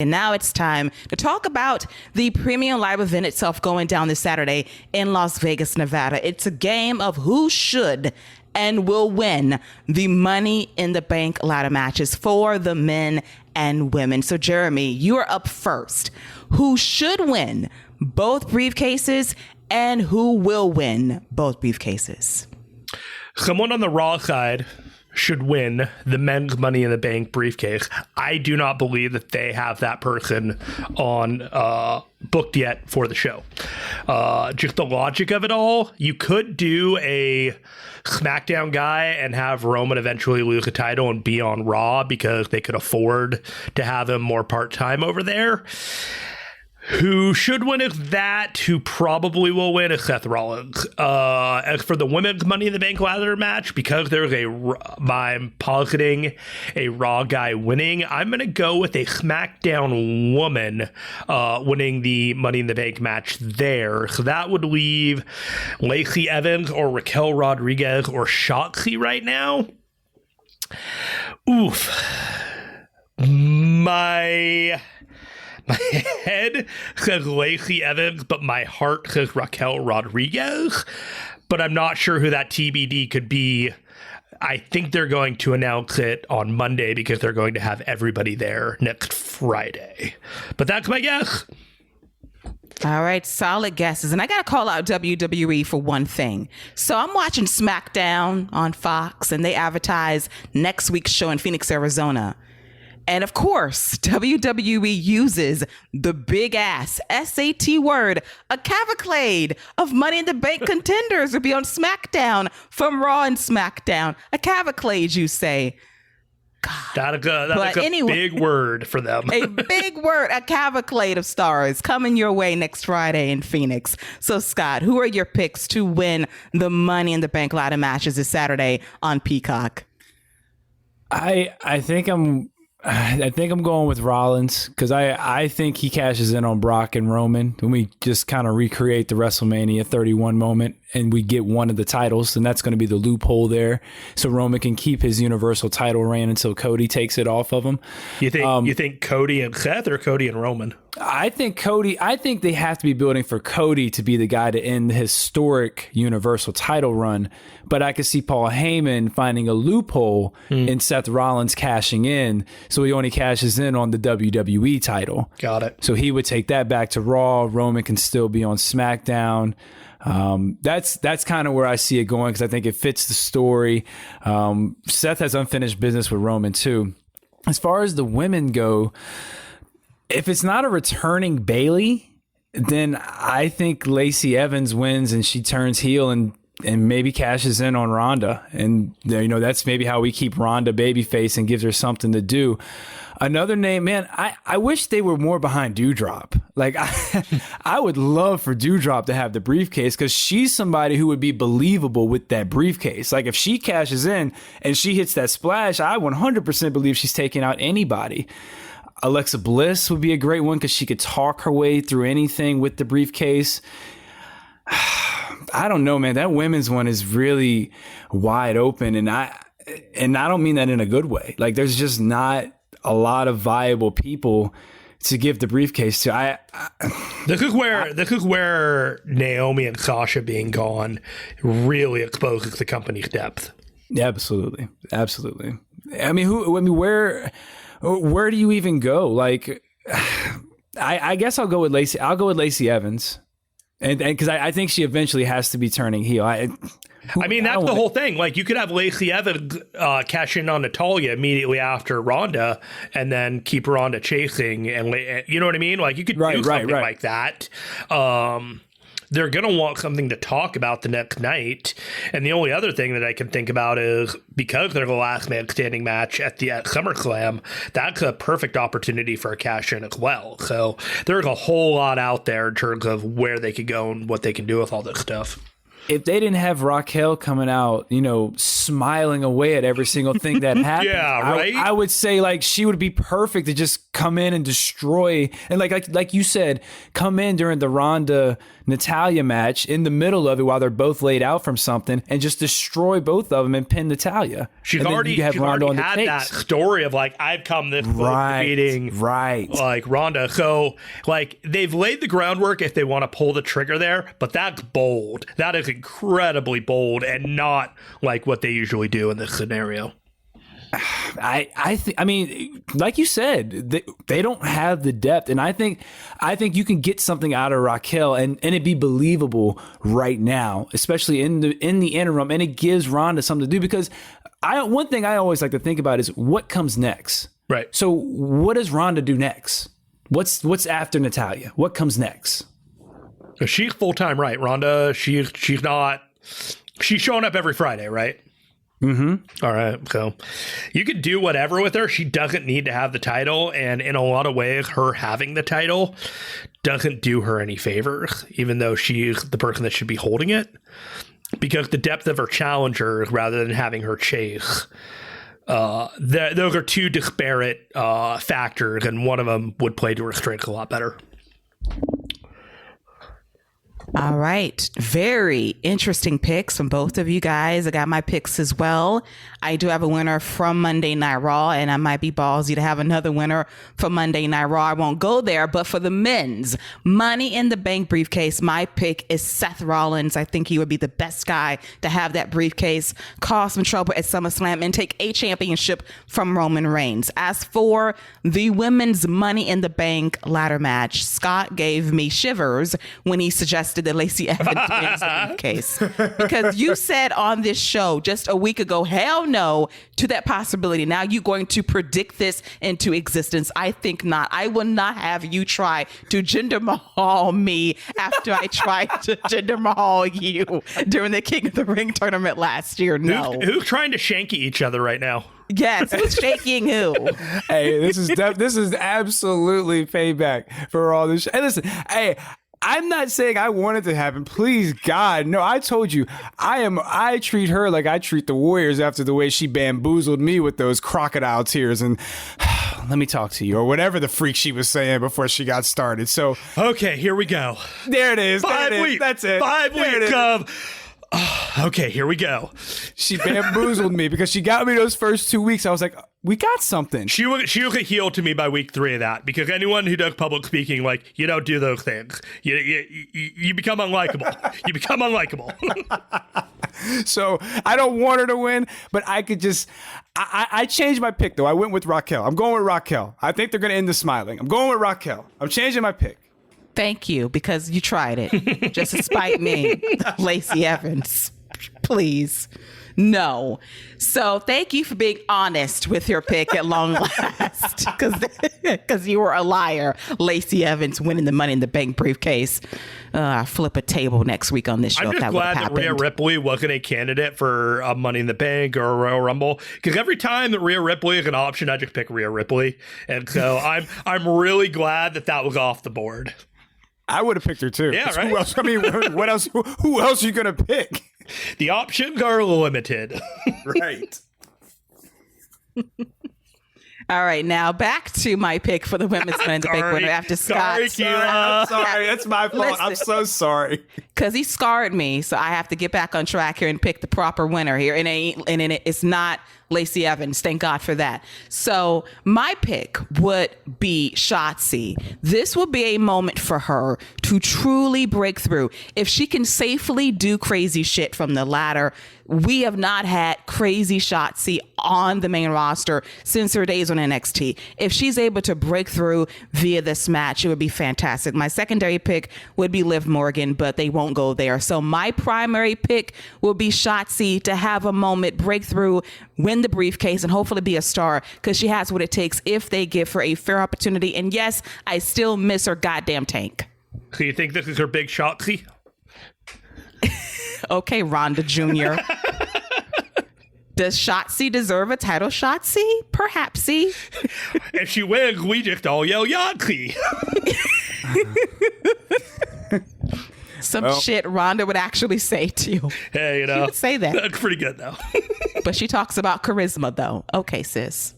And now it's time to talk about the premium live event itself going down this Saturday in Las Vegas, Nevada. It's a game of who should and will win the Money in the Bank ladder matches for the men and women. So, Jeremy, you are up first. Who should win both briefcases and who will win both briefcases? Someone on the Raw side should win the men's Money in the Bank briefcase. I do not believe that they have that person on booked yet for the show. Just the logic of it all, you could do a SmackDown guy and have Roman eventually lose the title and be on Raw because they could afford to have him more part-time over there. Who should win is that. Who probably will win is Seth Rollins. As for the women's Money in the Bank ladder match, because there's I'm positing a Raw guy winning, I'm going to go with a SmackDown woman winning the Money in the Bank match there. So that would leave Lacey Evans or Raquel Rodriguez or Shotzi right now. Oof. My head says Lacey Evans, but my heart says Raquel Rodriguez. But I'm not sure who that TBD could be. I think they're going to announce it on Monday because they're going to have everybody there next Friday. But that's my guess. All right, solid guesses. And I got to call out WWE for one thing. So I'm watching SmackDown on Fox, and they advertise next week's show in Phoenix, Arizona. And of course, WWE uses the big ass SAT word, a cavalcade of Money in the Bank contenders will be on SmackDown from Raw and SmackDown. A cavalcade, you say. God. That's a big word for them. A big word, a cavalcade of stars coming your way next Friday in Phoenix. So, Scott, who are your picks to win the Money in the Bank ladder matches this Saturday on Peacock? I think I'm going with Rollins because I think he cashes in on Brock and Roman when we just kind of recreate the WrestleMania 31 moment and we get one of the titles, and that's going to be the loophole there. So Roman can keep his Universal title reign until Cody takes it off of him. You think Cody and Seth or Cody and Roman? I think they have to be building for Cody to be the guy to end the historic Universal title run. But I could see Paul Heyman finding a loophole in Seth Rollins cashing in. So he only cashes in on the WWE title. Got it. So he would take that back to Raw. Roman can still be on SmackDown. That's kind of where I see it going because I think it fits the story. Seth has unfinished business with Roman too. As far as the women go, if it's not a returning Bayley, then I think Lacey Evans wins and she turns heel and maybe cashes in on Ronda. And, that's maybe how we keep Ronda babyface and gives her something to do. Another name, man, I wish they were more behind Doudrop. Like, I would love for Doudrop to have the briefcase because she's somebody who would be believable with that briefcase. Like, if she cashes in and she hits that splash, I 100% believe she's taking out anybody. Alexa Bliss would be a great one because she could talk her way through anything with the briefcase. I don't know, man. That women's one is really wide open, and I don't mean that in a good way. Like, there's just not a lot of viable people to give the briefcase to. This is where Naomi and Sasha being gone really exposes the company's depth. Yeah, absolutely. I mean, where do you even go? Like, I guess I'll go with Lacey. I'll go with Lacey Evans, and because I think she eventually has to be turning heel. I mean, that's the whole thing. Like, you could have Lacey Evans cash in on Natalya immediately after Ronda, and then keep Ronda chasing, and you know what I mean? Like, you could do something like that. They're going to want something to talk about the next night. And the only other thing that I can think about is because they're the last man standing match at SummerSlam, that's a perfect opportunity for a cash in as well. So there's a whole lot out there in terms of where they could go and what they can do with all this stuff. if they didn't have Raquel coming out, smiling away at every single thing that happened, Yeah, right? I would say like she would be perfect to just come in and destroy, and like you said, come in during the Ronda Natalya match in the middle of it while they're both laid out from something and just destroy both of them and pin Natalya. She's already had that story of like, I've come this close to beating like Ronda. So like they've laid the groundwork if they want to pull the trigger there, but that's bold. That is incredibly bold and not like what they usually do in this scenario. I mean, like you said, they don't have the depth, and I think you can get something out of Raquel and it be believable right now, especially in the interim, and it gives Ronda something to do, because one thing I always like to think about is what comes next. Right. So what does Ronda do next? What's after Natalya? What comes next? She's full-time, right? Ronda, she's showing up every Friday, right? Mm-hmm. All right. So you could do whatever with her. She doesn't need to have the title. And in a lot of ways, her having the title doesn't do her any favors, even though she's the person that should be holding it, because the depth of her challenger, rather than having her chase, those are two disparate factors, and one of them would play to her strengths a lot better. All right. Very interesting picks from both of you guys. I got my picks as well. I do have a winner from Monday Night Raw, and I might be ballsy to have another winner for Monday Night Raw. I won't go there, but for the men's Money in the Bank briefcase, my pick is Seth Rollins. I think he would be the best guy to have that briefcase, cause some trouble at SummerSlam, and take a championship from Roman Reigns. As for the women's Money in the Bank ladder match, Scott gave me shivers when he suggested that Lacey Evans wins the briefcase, because you said on this show just a week ago, hell no to that possibility. Now you're going to predict this into existence. I think not. I will not have you try to Jinder Mahal me after I tried to Jinder Mahal you during the King of the Ring tournament last year. No. Who's trying to shanky each other right now? Yes, who's shaking who? Hey, this is absolutely payback for all this. Hey, listen, hey, I'm not saying I want it to happen. Please, God, no. I told you, I treat her like I treat the Warriors after the way she bamboozled me with those crocodile tears and let me talk to you, or whatever the freak she was saying before she got started. So, okay, here we go. There it is. 5 weeks. That's it. 5 weeks of. Okay, here we go. She bamboozled me because she got me those first 2 weeks. I was like, we got something. She was a heel to me by week 3 of that, because anyone who does public speaking, like, you don't do those things. You become unlikable. You become unlikable. So I don't want her to win, but I could just, I changed my pick though. I went with Raquel. I'm going with Raquel. I think they're going to end the smiling. I'm going with Raquel. I'm changing my pick. Thank you, because you tried it just to spite me, Lacey Evans. Please. No. So thank you for being honest with your pick at long last, because you were a liar. Lacey Evans winning the Money in the Bank briefcase. Flip a table next week on this show. I'm just glad that Rhea Ripley wasn't a candidate for a Money in the Bank or a Royal Rumble, because every time that Rhea Ripley is an option, I just pick Rhea Ripley, and so I'm really glad that was off the board. I would have picked her too. Yeah, right. Who else? I mean, what else? Who else are you gonna pick? The options are limited. Right. All right, now back to my pick for the women's Money in the Bank winner after Scott. I'm sorry, that's my fault. Listen. I'm so sorry. Because he scarred me, so I have to get back on track here and pick the proper winner here. And it's not Lacey Evans. Thank God for that. So my pick would be Shotzi. This will be a moment for her to truly break through. If she can safely do crazy shit from the ladder, we have not had crazy Shotzi on the main roster since her days on NXT. If she's able to break through via this match, it would be fantastic. My secondary pick would be Liv Morgan, but they won't go there. So my primary pick will be Shotzi to have a moment, break through, win the briefcase, and hopefully be a star, because she has what it takes if they give her a fair opportunity. And yes, I still miss her goddamn tank. So you think this is her big Shotzi? Okay, Rhonda Jr. Does Shotzi deserve a title Shotzi? Perhaps-y. If she wins, we just all yell Yahtzee. some shit Rhonda would actually say to you. Hey, She would say that. That's pretty good, though. But she talks about charisma, though. Okay, sis.